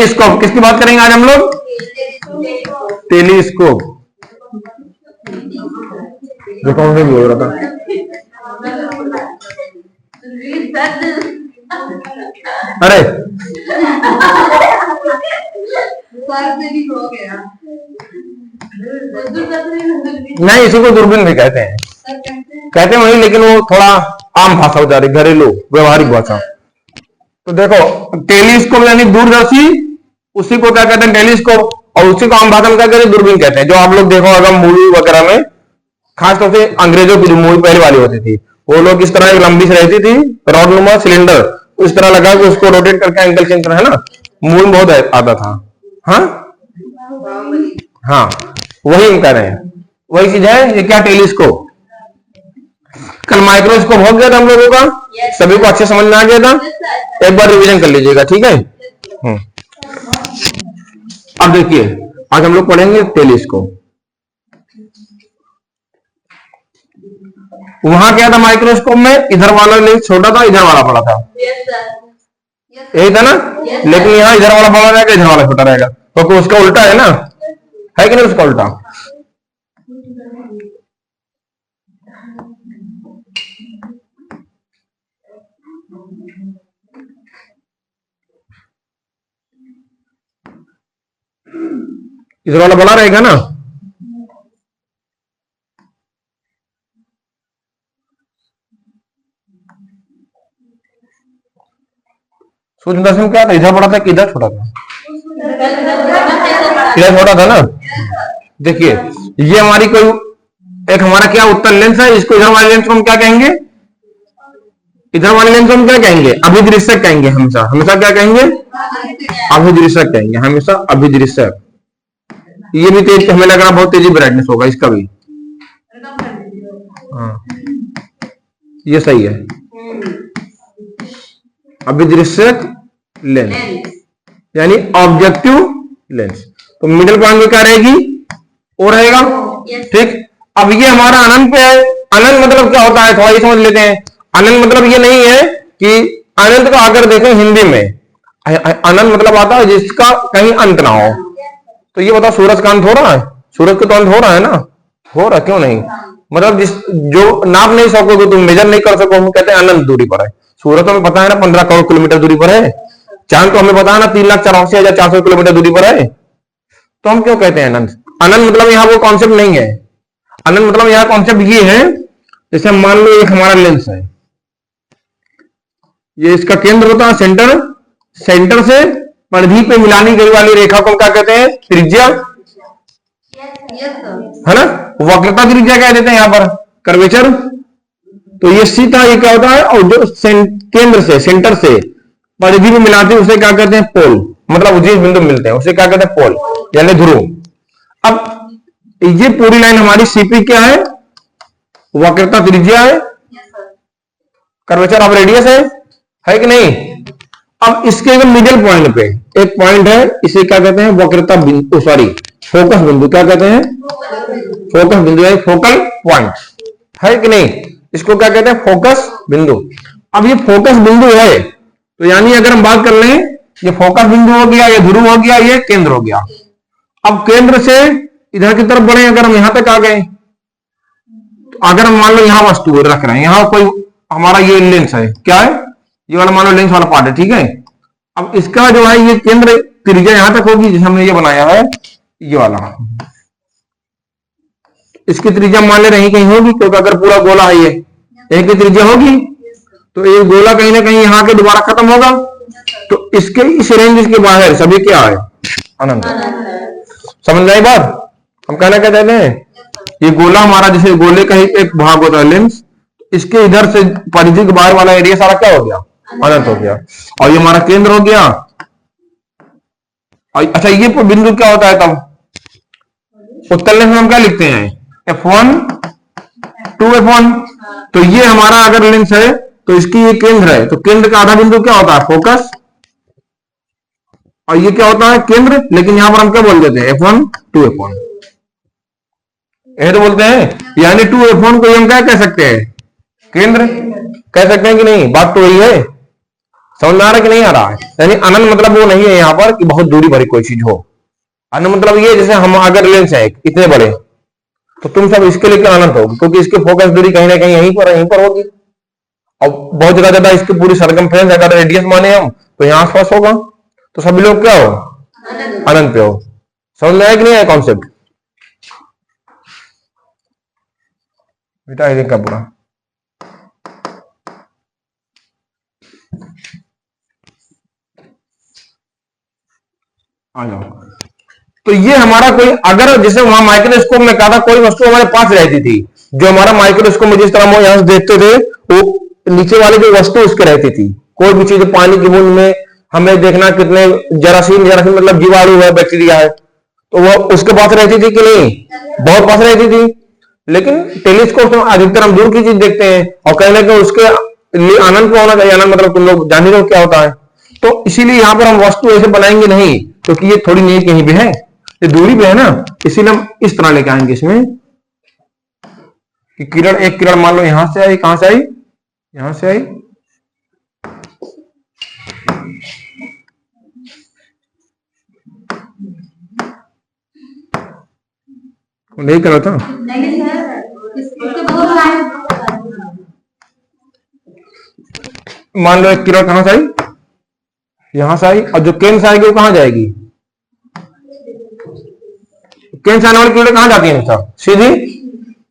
Telescope, किसकी बात करेंगे आज हम लोग? टेलीस्कोप। जो कौन से बोल रहा था? अरे नहीं, इसी को दूरबीन भी कहते हैं, कहते हैं वही, लेकिन वो थोड़ा आम भाषा हो जा रही, घरेलू व्यवहारिक भाषा। तो देखो टेलीस्कोप यानी दूरदर्शी, उसी को क्या कहते हैं? टेलीस्कोप। और उसी को आम भाषा में क्या कहते हैं? दूरबीन कहते हैं। जो आप लोग देखो अगर मूवी वगैरह में, खासतौर से अंग्रेजों की जो मूवी पहले वाली होती थी, वो लोग इस तरह एक लंबी से रहती थी रॉडनुमा सिलेंडर, उस तरह लगा के उसको रोटेट करके एंगल चेंज करना, है ना, मूवी में बहुत आता था। हाँ हाँ, वही हम कह रहे हैं, वही चीज है। ये क्या? टेलीस्कोप। कल माइक्रोस्कोप हो गया था हम लोगों का, सभी को अच्छे समझ में आ गया था। एक बार रिवीजन कर लीजिएगा, ठीक है। अब देखिए आज हम लोग पढ़ेंगे टेलीस्कोप। वहां क्या था माइक्रोस्कोप में? इधर वाला लेंस छोटा था, इधर वाला बड़ा था, यही था ना। लेकिन यहाँ इधर वाला बड़ा रहेगा, इधर वाला छोटा रहेगा, क्योंकि तो उसका उल्टा है ना, है कि नहीं? उसका उल्टा। इधर वाला बड़ा रहेगा ना। सूक्ष्म दर्शक में क्या था? इधर बड़ा था कि इधर छोटा था? इधर छोटा था ना। देखिए ये हमारी कोई एक हमारा क्या उत्तल लेंस है, इसको इधर वाले लेंस को हम क्या कहेंगे? इधर वाले लेंस को हम क्या कहेंगे? अभिदृश्यक कहेंगे। हमेशा हमेशा क्या कहेंगे? अभिदृश्यक कहेंगे, हमेशा अभिदृश्यक। ये भी तेज, हमें लग रहा बहुत तेजी ब्राइटनेस होगा इसका भी। हाँ ये सही है, अभिदृश्यक लेंस यानी ऑब्जेक्टिव लेंस। तो मिडिल पॉइंट में क्या रहेगी? ओ रहेगा, ठीक। अब ये हमारा अनंत पे है। अनंत मतलब क्या होता है? थोड़ा ये समझ लेते हैं। अनंत मतलब ये नहीं है कि अनंत को आकर देखें हिंदी में, अनंत मतलब आता है जिसका कहीं अंत ना हो। तो ये बताओ सूरज का अंत हो रहा है? सूरज का तो अंत हो रहा है ना, हो रहा, क्यों नहीं? मतलब जिस जो नाप नहीं सकोगे, तुम मेजर नहीं कर सको, हम कहते हैं अनंत दूरी पर है। सूरज तो हमें पता है ना 15 करोड़ किलोमीटर दूरी पर है। चांद तो हमें पता है ना 3,84,400 किलोमीटर दूरी पर है। तो हम क्यों कहते हैं अनंत? अनंत मतलब यहाँ वो कॉन्सेप्ट नहीं है। अनंत मतलब यहाँ कॉन्सेप्ट ये है, जैसे मान लो एक हमारा लेंस है, ये इसका केंद्र होता है सेंटर, सेंटर से परिधि पे मिलानी गई वाली रेखा को क्या कहते हैं? त्रिज्या, है ना। वक्रता त्रिज्या कह देते हैं यहाँ पर, कर्वेचर। तो ये सीधा ये क्या होता है? और जो केंद्र से, सेंटर से परिधि में मिलाते हैं उसे क्या कहते हैं? पोल। मतलब जिस बिंदु मिलते हैं उसे क्या कहते हैं? पोल यानी ध्रुव। अब ये पूरी लाइन हमारी सीपी क्या है? वक्रता त्रिज्या है, कर्वेचर ऑफ रेडियस है कि नहीं। अब इसके मिडिल पॉइंट पे एक पॉइंट है, इसे क्या कहते हैं? वक्रता बिंदु, सॉरी फोकस बिंदु। क्या कहते हैं? फोकस बिंदु यानी फोकल पॉइंट, है कि नहीं। इसको क्या कहते हैं? फोकस बिंदु। अब ये फोकस बिंदु है, तो यानी अगर हम बात कर लें, ये फोकस बिंदु हो गया, ये ध्रुव हो गया, ये केंद्र हो गया। अब केंद्र से इधर की तरफ बढ़े, अगर हम यहां तक आ गए, तो अगर हम मान लो यहां वस्तु रख रहे हैं, यहां कोई हमारा ये लेंस है, क्या है? ये वाला मान लो लेंस वाला पार्ट है, ठीक है। अब इसका जो है ये केंद्र त्रिज्या यहां तक होगी, जैसे हमने ये बनाया है, ये वाला, इसकी त्रिज्या मान ले रही कहीं होगी, क्योंकि अगर पूरा गोला है ये, एक की त्रिज्या होगी, तो ये गोला कहीं ना कहीं यहाँ के दोबारा खत्म होगा। तो इसके इस रेंज के बाहर सभी क्या है? अनंत। समझ में आई बात? हम कहना क्या कहते हैं? ये गोला हमारा, जैसे गोले का ही एक भाग होता है लेंस, इसके इधर से परिधि के बाहर वाला एरिया सारा क्या हो गया? अनंत हो गया। और ये हमारा केंद्र हो गया। अच्छा ये बिंदु क्या होता है तब? उत्तल लेंस में हम क्या लिखते हैं? F1 2F1। तो ये हमारा अगर लेंस है तो इसकी ये केंद्र है, तो केंद्र का आधा बिंदु क्या होता है? फोकस। और ये क्या होता है? केंद्र। लेकिन यहां पर हम क्या बोल देते हैं? F1 2F1 ये तो बोलते हैं, यानी 2F1 को हम क्या कह सकते हैं? केंद्र कह सकते हैं कि नहीं? बात तो वही है, समझ में आ रहा है कि नहीं आ रहा है? यानी अनंत मतलब वो नहीं है यहाँ पर कि बहुत दूरी भरी कोई चीज हो। अनंत मतलब ये जैसे हम अगर लेंस है इतने बड़े, तो तुम सब इसके लेकर अनंत होगी, क्योंकि इसकी फोकस दूरी कहीं ना कहीं यहीं पर होगी। और बहुत ज्यादा ज्यादा इसकी पूरी सरकमफ्रेंस अगर रेडियस माने हम, तो यहाँ आसपास होगा। तो सभी लोग क्या हो, अनंत पे हो। समझ में आया कि नहीं आया कॉन्सेप्ट? बेटा ये का पूरा आ जाओ। तो ये हमारा कोई अगर जैसे वहां माइक्रोस्कोप में कहा था कोई वस्तु हमारे पास रहती थी, जो हमारा माइक्रोस्कोप में जिस तरह हम यहां से देखते थे, वो नीचे वाली जो वस्तु उसके रहती थी। कोई भी चीज पानी की बूंद में हमें देखना कितने जरासीम जरासीम मतलब जीवाणु है, बैक्टीरिया है, तो वो उसके पास रहती थी कि नहीं? बहुत पास रहती थी। लेकिन टेलीस्कोप से अधिकतर हम दूर की चीज देखते हैं, और कहीं ना कहीं उसके लिए आनंद को होना चाहिए। आनंद मतलब तुम लोग जान ही रहे हो क्या होता है। तो इसीलिए यहां पर हम वस्तु ऐसे बनाएंगे नहीं, क्योंकि ये थोड़ी नहीं कहीं भी है, ये दूरी पे है ना, इसीलिए हम इस तरह लेके आएंगे इसमें कि किरण, एक किरण मान लो यहां से आई, कहां से आई? यहां से आई, नहीं करा था। मान लो एक किरण कहां से आई? यहां से आई, और जो केंद्र से आएगी वो कहां जाएगी? केंद्र से आने वाली किरण कहां जाती है हमेशा? सीधी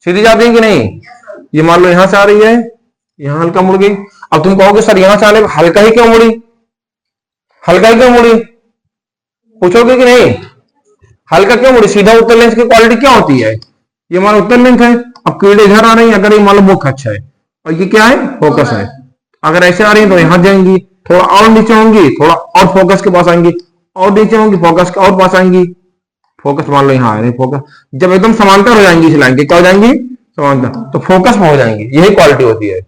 सीधी जाती है कि नहीं? ये मान लो यहां से आ रही है, यहां हल्का मुड़ गई। अब तुम कहोगे सर यहां से आने हल्का ही क्यों मुड़ी, हल्का ही क्यों मुड़ी, पूछोगे कि नहीं? हल्का क्यों मुड़ी? सीधा उत्तर लेंस की क्वालिटी क्या होती है? ये मान उत्तर लेंस है, अब कीड़े इधर आ रही है, अगर ये मान लो मुख अच्छा है, और ये क्या है? फोकस है। अगर ऐसे आ रही है तो यहां जाएंगी, थोड़ा और नीचे होंगी, थोड़ा और फोकस के पास आएंगी, और नीचे होंगी, फोकस के और पास आएंगी। फोकस मान लो यहाँ है, फोकस जब एकदम समांतर हो जाएंगी इस लाइन के, क्या हो जाएंगी? समांतर, तो फोकस में हो जाएंगी। यही क्वालिटी होती है।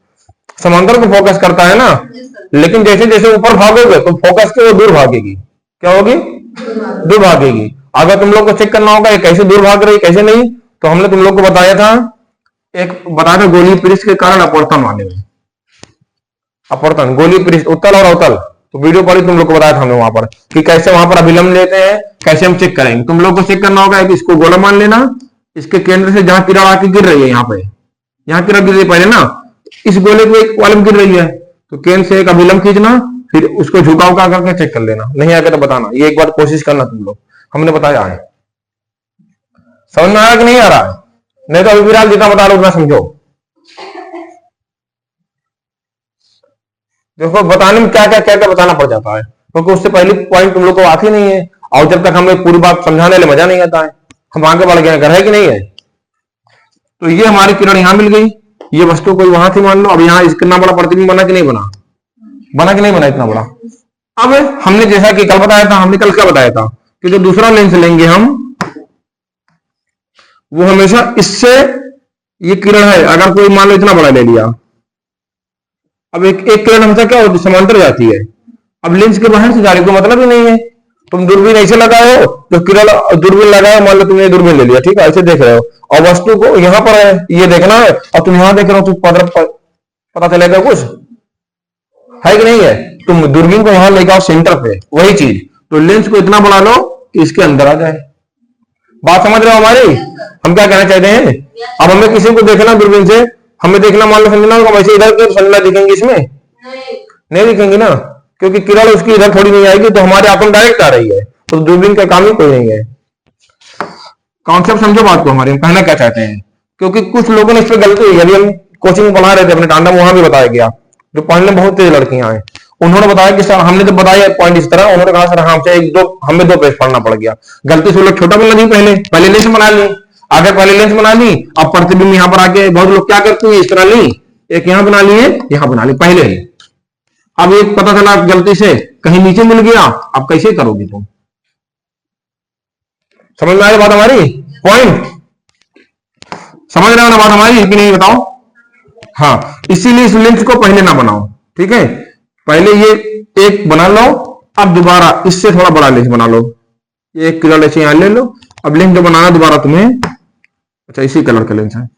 समांतर को फोकस करता है ना, लेकिन जैसे जैसे ऊपर भागोगे तो फोकस के वो दूर भागेगी। क्या होगी? दूर भागेगी। अगर तुम लोग को चेक करना होगा ये कैसे दूर भाग रही कैसे नहीं, तो हमने तुम लोग को बताया था, एक बताया था गोलीय पृष्ठ के कारण अपवर्तन वाले में। अपवर्तन गोलीय पृष्ठ उत्तल और अवतल, तो वीडियो पर ही तुम लोग को बताया था हमने वहां पर कि कैसे वहां पर अभिलंब लेते हैं, कैसे हम चेक करेंगे। तुम लोग को चेक करना होगा कि इसको गोला मान लेना, इसके केंद्र से जहां किरण आके गिर रही है, यहाँ पे यहाँ किरण गिर रही है पहले ना, इस गोले को एक कॉलम गिर रही है, तो केंद्र से एक अभिलंब खींचना, फिर उसको झुकाव का करके चेक कर लेना। नहीं आगे तो बताना, ये एक बार कोशिश करना तुम लोग, हमने बताया है। समझ में आ रहा कि नहीं आ रहा है? नहीं तो अभी फिलहाल जितना बता रहा हूं उतना समझो। देखो बताने में क्या क्या बताना पड़ जाता है, क्योंकि उससे पहले पॉइंट तुम लोग को आती नहीं है, और जब तक हमें पूरी बात समझाने में मजा नहीं आता है। हम आगे बढ़ गए, घर है कि नहीं है? तो ये हमारी किरण यहां मिल गई, ये वस्तु कोई वहां थी मान लो, अब यहाँ कितना बड़ा प्रतिबिंब बना कि नहीं बना? बना कि नहीं बना इतना बड़ा? अब हमने जैसा कि कल बताया था, हमने कल क्या बताया था कि जो दूसरा लेंस लेंगे हम, वो हमेशा इससे, ये किरण है अगर कोई मान लो इतना बड़ा ले लिया, अब एक किरण हमेशा क्या होती है? समांतर जाती है। अब लेंस के बाहर से जा रही को मतलब ही नहीं है। तुम दूरबीन ऐसे लगाए हो, तो किरण दूरबीन लगाए, मान लो तुमने दूरबीन ले लिया, ठीक है, ऐसे देख रहे हो, और वस्तु को यहां पर है ये देखना है, और तुम यहां देख रहे हो, तो पता चलेगा कुछ है कि नहीं है? तुम दूरबीन को यहां लेके आओ सेंटर पे, वही चीज, तो लेंस को इतना बना लो कि इसके अंदर आ जाए। बात समझ रहे हो हमारी? हम क्या कहना चाहते हैं? अब हमें किसी को देखना दूरबीन से, हमें देखना मान लो समझना होगा, वैसे इधर के संजना दिखेंगे इसमें? नहीं दिखेंगे ना, क्योंकि किरण उसकी इधर थोड़ी नहीं आएगी, तो हमारे आंखों में डायरेक्ट आ रही है, तो दूरबीन का काम ही कोई नहीं है। कॉन्सेप्ट समझो बात को हमारे, हम कहना क्या चाहते हैं। क्योंकि कुछ लोगों ने इस पर गलती हुई, अभी हम कोचिंग में पढ़ा रहे थे अपने टांडा में, वहां भी बताया गया, जो पढ़ने में बहुत तेज लड़कियां हैं, उन्होंने बताया कि सर हमने तो बताया पॉइंट इस तरह, उन्होंने कहा सर हमसे एक दो हमें दो पेज पढ़ना पड़ गया। गलती से वो लोग छोटा बोलना नहीं, पहले पहले लेंस बना ली, आगे पहले लेंस बना ली, अब प्रतिबिंब यहाँ पर आके बहुत लोग क्या करते हैं, इस तरह ली, एक यहाँ बना लिए, यहाँ बना ली पहले ही। अब एक पता चला गलती से कहीं नीचे मिल गया, अब कैसे करोगे तुम? समझ में आ रही बात हमारी? पॉइंट समझ रहे हो ना बात हमारी कि नहीं, बताओ? हाँ, इसीलिए इस लेंस को पहले ना बनाओ, ठीक है, पहले ये एक बना लो, अब दोबारा इससे थोड़ा बड़ा लेंस बना लो, ये एक किरण ऐसे यहां ले लो, अब लेंस जो बनाना दोबारा तुम्हें, अच्छा इसी कलर का लेंस है,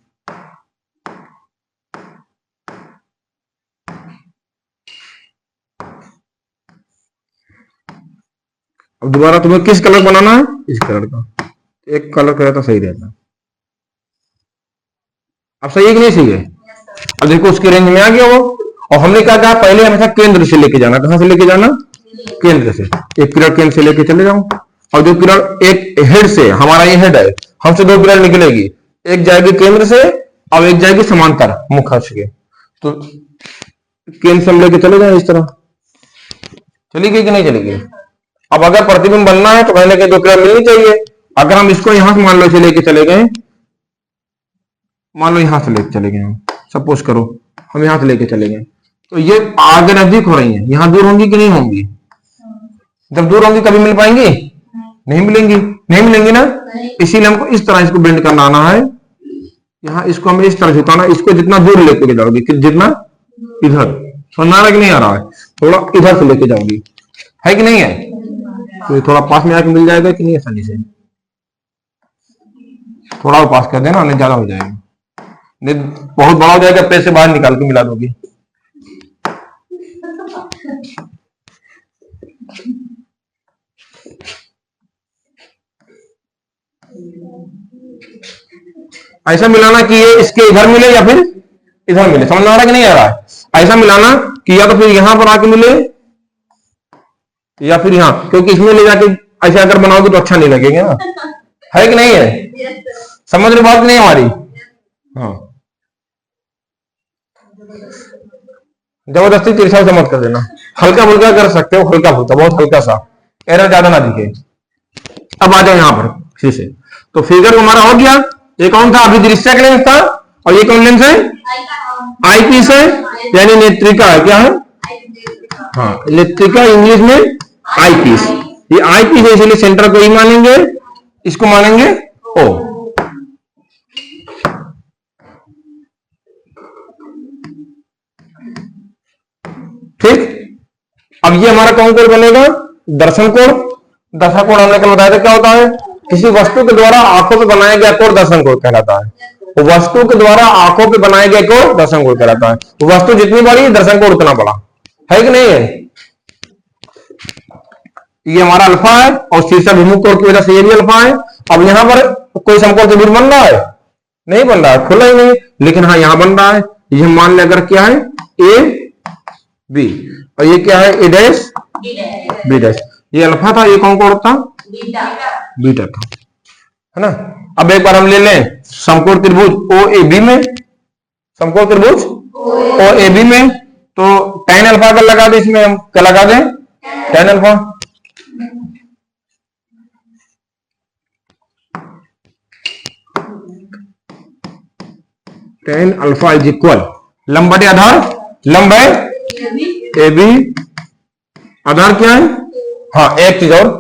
अब दोबारा तुम्हें किस कलर बनाना है, इस कलर का, एक कलर करे तो सही रहता। अब सही है कि नहीं सही है? अब देखो उसके रेंज में आ गया वो। और हमने क्या कहा, पहले हमेशा केंद्र से लेके जाना। कहां से लेके जाना? केंद्र से। एक पीरियड केंद्र से लेके चले जाऊं, और जो पीरियड एक हेड से, हमारा ये हेड है, हमसे दो पीरियड निकलेगी, एक जाएगी केंद्र से और एक जाएगी समांतर मुख्य अक्ष के। तो केंद्र से हम लेके चले जाए, इस तरह चलेगी कि नहीं चलेगी? अब अगर प्रतिबिंब बनना है तो कहने के दो पीरियड मिलनी चाहिए। अगर हम इसको यहां से मान लो से लेके चले गए, मान लो यहां से लेके चले गए, हम सपोज करो हम यहां से लेके चले गए, तो ये आगे नजदीक हो रही है, यहां दूर होंगी कि नहीं होंगी? जब दूर होंगी कभी मिल पाएंगी? नहीं मिलेंगी, नहीं मिलेंगी ना। इसीलिए हमको इस तरह इसको बेंड करना आना है। यहाँ इसको हमें इस तरह झुकाना, इसको जितना दूर लेके जाओगी, जितना इधर, समझ आ रहा कि नहीं आ रहा है? थोड़ा इधर से लेके जाओगी, है कि नहीं है? तो ये थोड़ा पास में आके मिल जाएगा कि नहीं आसानी से? थोड़ा पास कर देना, नहीं ज्यादा हो जाएगा, नहीं बहुत बड़ा हो जाएगा, पैसे से बाहर निकाल के मिला दोगी। ऐसा मिलाना कि ये इसके इधर मिले या फिर इधर मिले, समझ आ रहा कि नहीं आ रहा है? ऐसा मिलाना कि या तो फिर यहां पर आके मिले या फिर यहां, क्योंकि इसमें ले जाके ऐसे अगर बनाओगे तो अच्छा नहीं लगेगा ना, है कि नहीं है? समझ रही बात नहीं हमारी? हाँ, जबरदस्ती तिरछा से मत कर देना, हल्का फुल्का कर सकते हो, हल्का फुल्का, बहुत हल्का सा, एरर ज्यादा ना दिखे। अब आ जाओ यहां पर फिर से। तो फिगर हमारा हो गया, ये कौन था? अभिदृश्यक लेंस था, और ये कौन लेंस है? आई पीस है, यानी नेत्रिका है। क्या है? हाँ, नेत्रिका इंग्लिश में आई पीस। ये आई पीस है, इसलिए सेंटर को ही मानेंगे, इसको मानेंगे ओ। ठीक, अब ये हमारा कौन कोण बनेगा? दर्शन कोण। दर्शन कोण हमने कल बताया था क्या होता है? किसी वस्तु के द्वारा आंखों पे बनाया गया कोण दर्शन कोण कहलाता है। वस्तु के द्वारा आंखों पे बनाया गया कोण दर्शन कोण कहलाता है। वस्तु जितनी बड़ी दर्शन कोण उतना बड़ा, है कि नहीं है? ये हमारा अल्फा है, और शीर्षक विमुख कोण की वजह से ये भी अल्फा है। अब यहां पर कोई समकोण त्रिभुज बन रहा है? नहीं बन रहा है, खुला ही नहीं, लेकिन हाँ यहां बन रहा है। ये मान ले अगर क्या है? ए बी, और ये क्या है? ए डैश बी डैश। ये अल्फा था, ये कौन कोण था? बीटा था, है ना। अब एक बार हम ले लें समकोण त्रिभुज ओ ए बी में, समकोण त्रिभुज ओ ए बी में, तो tan अल्फा का लगा दे, इसमें हम क्या लगा दें? tan alpha. tan alpha is equal लंब बटे आधार, लंब है ए बी, आधार क्या है? हाँ, एक चीज और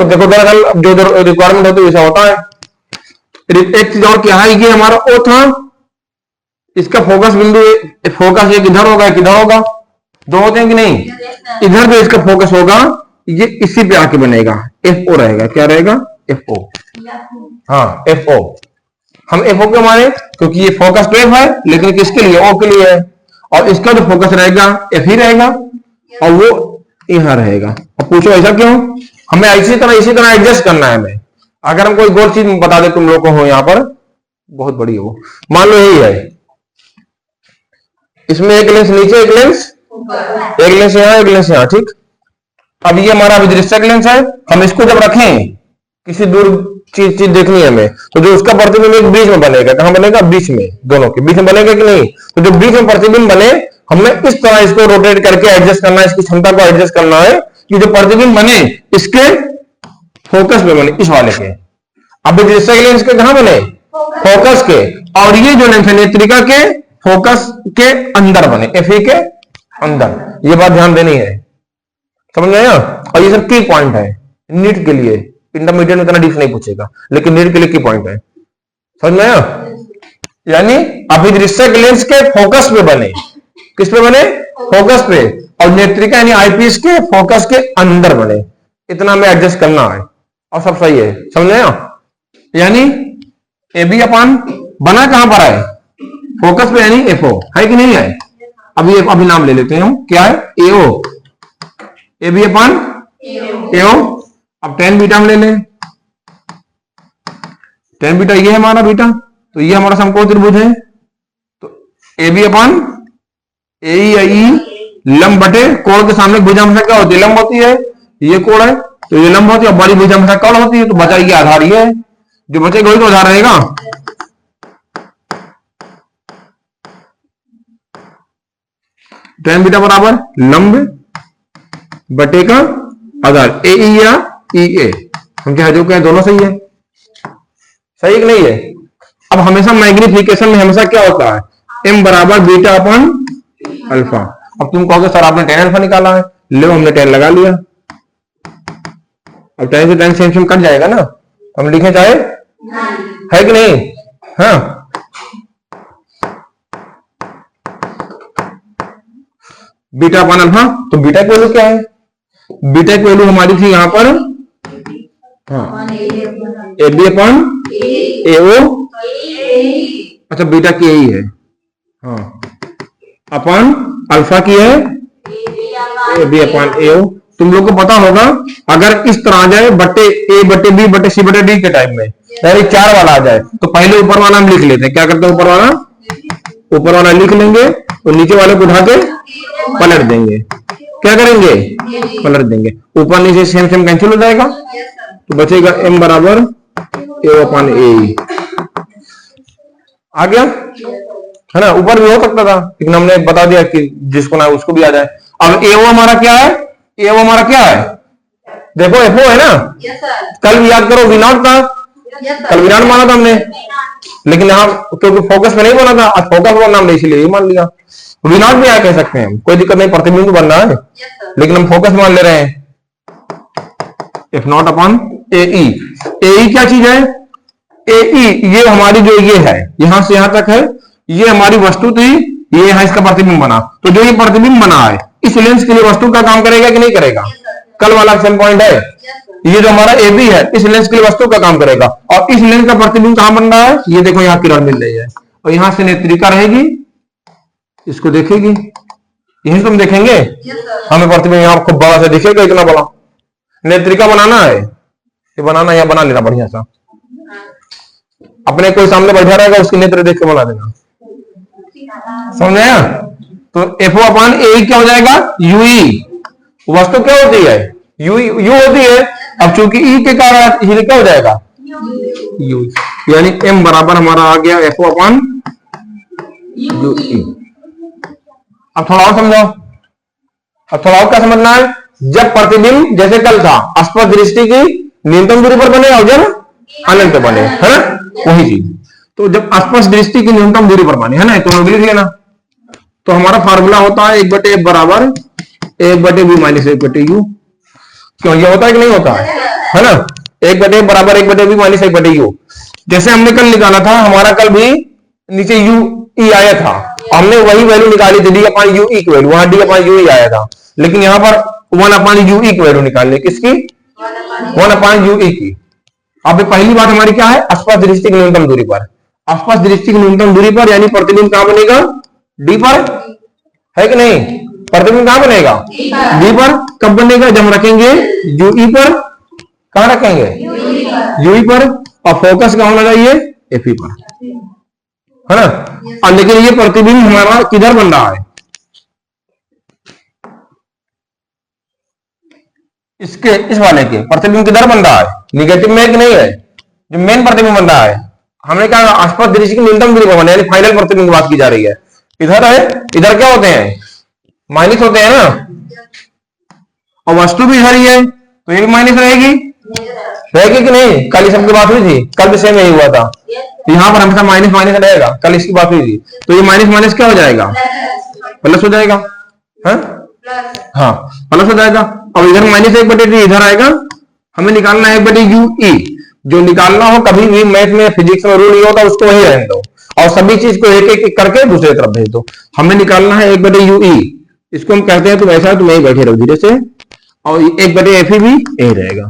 देखो दरअसल जो रिक्वायरमेंट होती है वैसा होता है। एक चीज और क्या है? ये हमारा ओ था, इसका फोकस बिंदु, फोकस एक इधर होगा एक इधर होगा, दो होते हैं कि नहीं? इधर भी इसका फोकस होगा, ये इसी पे आके बनेगा, एफ ओ रहेगा। क्या रहेगा? F O. हाँ, एफ ओ। हम एफ ओ क्यों माने? क्योंकि ये फोकस तो एफ है, लेकिन किसके लिए? ओ के लिए है, और इसका जो फोकस रहेगा एफ ही रहेगा, और वो यहां रहेगा। अब पूछो ऐसा क्यों? हमें इसी तरह एडजस्ट करना है हमें। अगर हम कोई गोल चीज बता दे तुम लोगों को, हो यहां पर बहुत बड़ी हो, मान लो यही है, इसमें एक लेंस नीचे, एक लेंस यहां, एक लेंस यहां, ठीक। अब ये हमारा अभिदृश्यक लेंस है, हम इसको जब रखें, किसी दूर चीज देखनी है हमें, तो जो उसका प्रतिबिंब एक बीच में बनेगा। कहां बनेगा? बीच में, दोनों के बीच में बनेगा कि नहीं? तो जो बीच में प्रतिबिंब बने, हमें इस तरह इसको रोटेट करके एडजस्ट करना है, इसकी क्षमता को एडजस्ट करना है कि जो प्रतिबिंब बने इसके फोकस में बने, इस वाले के। अभिदृश्यक लेंस के कहां बने? फोकस के। और ये जो लेंस है नेत्रिका के फोकस के अंदर बने, एफई के अंदर। ये बात ध्यान देनी है, समझ में आया? और ये सब की पॉइंट है नीट के लिए। इंटरमीडिएट में इतना डीप नहीं पूछेगा, लेकिन नीट के लिए की पॉइंट है, समझ में आया? यानी अभिदृश्यक लेंस के फोकस पे बने, किस पे बने? फोकस पे। और नेत्रिका यानी आईपीस के फोकस के अंदर बने, इतना में एडजस्ट करना है, और सब सही है, समझ में आया? यानी ए बी अपान बना कहां पर है? फोकस पे, यानी एफ ओ, है कि नहीं है? अभी नाम ले लेते हैं हम, क्या है? ए ओ, ए बी अपान एओ। अब टेन बीटा हम ले लें, टेन बीटा ये है हमारा बीटा, तो ये हमारा समकोण त्रिभुज है। तो ए बी अपन ए ई लंब बटे कोण के सामने भुजामशा क्या होती है? लंब होती है। ये कोण है तो ये लंब होती है, बड़ी भुजामशा कोण होती है। तो बचा ये आधार, ये है जो बचेगा वही तो आधार रहेगा। टेन बीटा बराबर लंब बटे का आधार ए ई या ई ए, हम क्या जो कहें दोनों सही है। सही कि नहीं है? अब हमेशा मैग्निफिकेशन में हमेशा क्या होता है? m बराबर बीटा अपन अल्फा। अब तुम कहोगे सर आपने टेन अल्फा निकाला है, ले हमने टेन लगा लिया। अब टेन से टेन सेम सेम कट जाएगा ना, हम लिखे चाहे है कि नहीं? हाँ, बीटा अपन अल्फा, तो बीटा की वैल्यू क्या है? बीटा की वैल्यू हमारी थी यहां पर, हाँ, ए बी अपन ए ओ, अच्छा बीटा की यही है, हाँ, अपन अल्फा की है ए बी अपन ए ओ। तुम लोग को पता होगा अगर इस तरह आ जाए बट्टे ए बट्टे बी बट्टे सी बट्टे डी के टाइप में, यानी 4 वाला आ जाए, तो पहले ऊपर वाला हम लिख लेते हैं। क्या करते हैं? ऊपर वाला लिख लेंगे और नीचे वाले को उठा के पलट देंगे। क्या करेंगे? पलट देंगे। ऊपर नीचे सेम सेम कैंसिल हो जाएगा, तो बचेगा m बराबर ए अपन ए। आ गया है ना? ऊपर भी हो सकता था लेकिन हमने बता दिया कि जिसको ना उसको भी आ जाए। अब ए हमारा क्या है? ए हमारा क्या है? देखो एफ है ना, कल भी याद करो वी नॉट था, कल वी नॉट माना था हमने, लेकिन यहाँ क्योंकि फोकस में नहीं बना था, आज फोकस वाला नाम इसलिए ये मान लिया। वी नॉट भी आया कह सकते हैं, कोई दिक्कत नहीं, प्रतिबिंब बन रहा है, लेकिन हम फोकस मान ले रहे हैं। एफ नॉट अपॉन ए ई क्या चीज है? ए ई ये हमारी जो ये है यहां से यहां तक है, ये हमारी वस्तु थी, ये यहां इसका प्रतिबिंब बना। तो जो ये प्रतिबिंब बना है इस लेंस के लिए वस्तु का काम करेगा कि नहीं करेगा? कल वाला एक्शन पॉइंट है, ये जो हमारा ए बी है इस लेंस के लिए वस्तु का काम करेगा। और इस लेंस का प्रतिबिंब कहां बन रहा है? ये देखो यहाँ किरण मिल रही है और यहां से नेत्रिका रहेगी, इसको देखेगी, यही तुम देखेंगे। हमें प्रतिबिंब यहाँ खूब बड़ा सा दिखेगा, इतना बड़ा। नेत्रिका बनाना है, ये बनाना या बना लेना बढ़िया सा, अपने कोई सामने बैठा रहेगा उसके नेत्र देख के बना देना, समझ आया? तो एफ ओ अपॉन ए क्या हो जाएगा? यूई। वस्तु क्या होती है? यू यू होती है। अब चूंकि ई के कारण इसलिए क्या हो जाएगा? यू, यानी एम बराबर हमारा आ गया F O upon U E. अब थोड़ा और समझो, अब थोड़ा और क्या समझना है? जब प्रतिबिंब जैसे कल था स्पर्श दृष्टि की न्यूनतम दूरी पर बने और जब अनंत बने, है ना, वही चीज। तो जब स्पर्श दृष्टि की न्यूनतम दूरी पर बने, है ना, तो लिख लेना। तो हमारा फार्मूला होता है 1/f बराबर 1/v माइनस 1/u। क्यों ये होता है कि नहीं होता है ना? 1/f बराबर 1/v माइनस 1/u। जैसे हमने कल निकाला था, हमारा कल भी नीचे u e आया था, हमने वही वैल्यू निकाली थी d अपॉन u e की वैल्यू, वहां d अपॉन u e आया था, लेकिन यहाँ पर 1 अपॉन u e की वैल्यू निकालने, किसकी? 1 अपॉन u e की। अब पहली बात हमारी क्या है? स्पर्श दृष्टि की न्यूनतम दूरी पर। स्पर्श दृष्टि की न्यूनतम दूरी पर यानी प्रतिबिंब कहां बनेगा? डी पर, है कि नहीं? प्रतिबिंब कहां बनेगा? डी पर। कब बनेगा? जब रखेंगे यूई पर। कहां रखेंगे? यूई पर। और फोकस कहां होना चाहिए? एफई पर, है ना? और लेकिन ये प्रतिबिंब हमारा किधर बन रहा है? इसके, इस वाले के प्रतिबिंब किधर बन रहा है? निगेटिव में कि नहीं है? जो मेन प्रतिबिंब बन रहा है, हमने कहा आसपास दृष्टि की न्यूनतम दूरी पर बने, यानी फाइनल प्रतिबिंब की बात की जा रही है। इधर है, इधर क्या होते हैं? माइनस होते हैं ना, और वस्तु भी इधर ही है तो ये भी माइनस रहेगी कि नहीं? कल इस सबकी बात हुई थी, कल भी सेम यही हुआ था, यहाँ पर हमेशा माइनस माइनस रहेगा, कल इसकी बात हुई थी। तो ये माइनस माइनस क्या हो जाएगा? प्लस हो जाएगा, हाँ प्लस हो जाएगा। अब इधर माइनस 1/d इधर आएगा, हमें निकालना है 1/ue। जो निकालना हो, कभी भी मैथ में फिजिक्स में रूल नहीं होता, उसको वही रहने दो और सभी चीज को एक एक करके दूसरी तरफ भेज दो। हमें निकालना है 1/ue, इसको हम कहते हैं तुम ऐसा, तुम यही बैठे रहो धीरे से, और 1/fe भी यही रहेगा।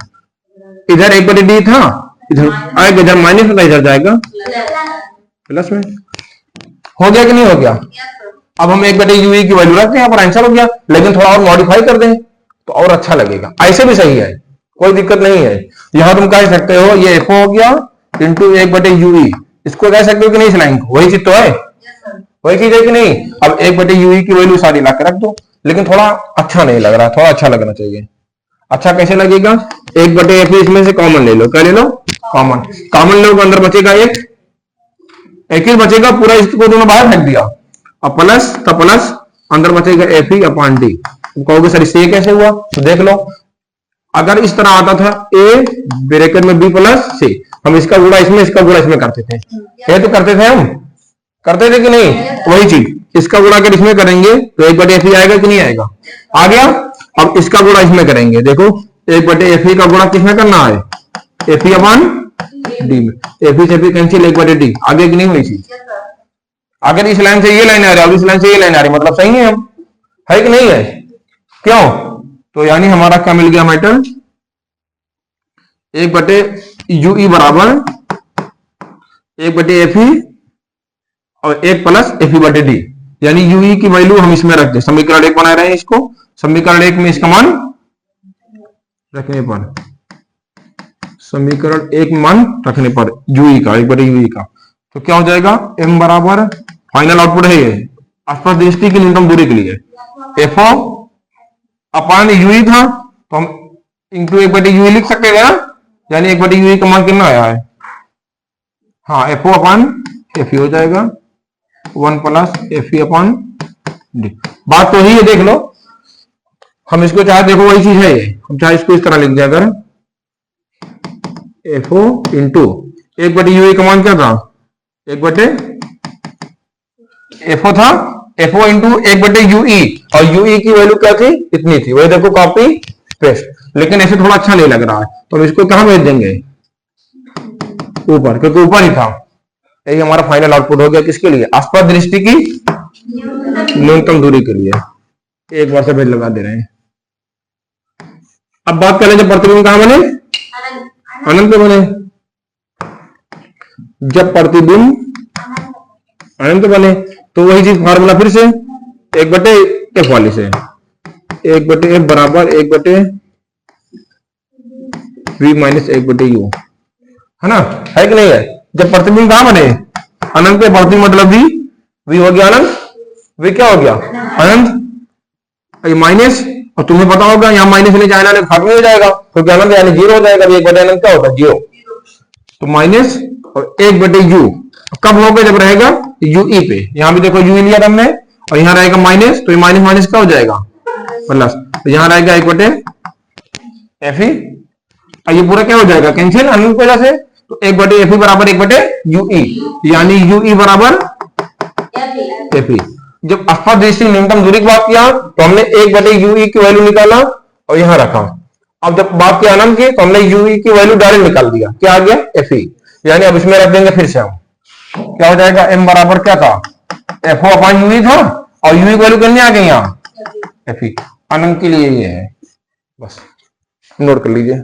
इधर 1/d था, इधर आएगा, इधर माइनस होता इधर जाएगा प्लस में। हो गया कि नहीं हो गया? अब हम 1/ue की वैल्यू रखते हैं, यहाँ पर आंसर हो गया, लेकिन थोड़ा और मॉडिफाई कर दें तो और अच्छा लगेगा। ऐसे भी सही है, कोई दिक्कत नहीं है। यहां तुम कह सकते हो ये एफ हो गया इंटू 1/ui, इसको कह सकते हो कि नहीं इस लाइन को, वही चीज तो है, वही चीज है कि नहीं। अब 1/ui की वैल्यू सारी ला के रख दो, लेकिन थोड़ा अच्छा नहीं लग रहा, थोड़ा अच्छा लगना चाहिए। अच्छा कैसे लगेगा, 1/f इसमें से कॉमन ले लो, क्या ले लो, कॉमन। कॉमन लो, अंदर बचेगा एक ही बचेगा, पूरा इसको दोनों बाहर फेंक दिया, अब प्लस का प्लस, अंदर बचेगा एफ ई अपॉन डी। कहोगे सर इससे कैसे हुआ, तो देख लो, अगर इस तरह आता था ए ब्रैकेट में बी प्लस सी, हम इसका गुणा इसमें इसका गुणा इसमें करते थे, ये तो करते थे, हम करते थे कि नहीं, वही चीज इसका गुणा अगर इसमें करेंगे तो 1/f आएगा कि नहीं आएगा, आ गया। अब इसका गुणा इसमें करेंगे, देखो 1/f का गुणा किसमें करना है, एफ ई अपॉन डी में, एफ से एफ कैंसिल 1/d, आगे की नहीं हुई चीज। अगर इस लाइन से ये लाइन आ रही है, इस लाइन से ये लाइन आ रही है, मतलब सही है, हम है कि नहीं है, क्यों, तो यानी हमारा क्या मिल गया मैटर, 1/ui बराबर 1/fe और 1 प्लस fe/d, यानी ui की वैल्यू हम इसमें रख दे, समीकरण 1 बना रहे हैं इसको, समीकरण 1 में इसका मान रखने पर, समीकरण 1 मान रखने पर ui का 1/ui का, तो क्या हो जाएगा, m बराबर फाइनल आउटपुट है ये आसपास दृष्टि की न्यूनतम दूरी के लिए, एफओ अपॉन यूई था तो हम इंटू 1/ui लिख सकते थे ना, यानी 1/ui का मान कितना आया है, हाँ एफओ अपॉन एफ हो जाएगा 1 प्लस एफ अपॉन डी। बात तो ही है, देख लो, हम इसको चाहे देखो वही चीज है ये, हम चाहे इसको इस तरह लिख दिया, अगर एफओ इंटू 1/ui का मान क्या था, 1/एफओ था, एफओ इंटू 1/ui, और ui की वैल्यू क्या थी, इतनी थी, वही देखो कॉपी पेस्ट, लेकिन ऐसे थोड़ा अच्छा नहीं लग रहा है, तो हम इसको कहां भेज देंगे, ऊपर, क्योंकि ऊपर ही था। यही हमारा फाइनल आउटपुट हो गया, किसके लिए, आसपास दृष्टि की न्यूनतम दूरी के लिए। एक बार से भेज लगा दे रहे हैं। अब बात करें जब प्रतिबिंब कहां बने, अनंत बने, जब प्रतिबिंब अनंत बने तो वही चीज फार्मूला फिर से 1/f वाली से, 1/f बराबर 1/v माइनस 1/u, है ना, है कि नहीं है। जब प्रतिबिंब कहां बने, अनंत पे, प्रतिबिंब मतलब v हो गया अनंत, v क्या हो गया अनंत, ये माइनस, और तुम्हें पता होगा यहाँ माइनस ले जाए ना खत्म हो जाएगा, तो क्या अनंत यानी 0 हो जाएगा, 1/अनंत क्या होता है 0, तो माइनस और 1/u कब होगा, जब रहेगा ui पे, यहां भी देखो ui लिया हमने, और यहां रहेगा माइनस, तो ये माइनस माइनस क्या हो जाएगा प्लस, तो यहां रहेगा 1/fe, और ये पूरा क्या हो जाएगा कैंसिल अनंत की वजह से, तो 1/fe बराबर 1/ui, यानी ui बराबर fe। जब आसपास दृष्टि न्यूनतम दूरी की बात किया तो हमने 1/ui की वैल्यू निकाला और यहां रखा। अब जब बात की अनंत की तो हमने ui की वैल्यू डायरेक्ट निकाल दिया, क्या आ गया fe, यानी अब इसमें रख देंगे फिर से हम, क्या हो जाएगा, m बराबर क्या था, एफओ अपॉन ui था, और ui की वैल्यू करने आ गई यहाँ fe, अनंत के लिए ये है, बस नोट कर लीजिए।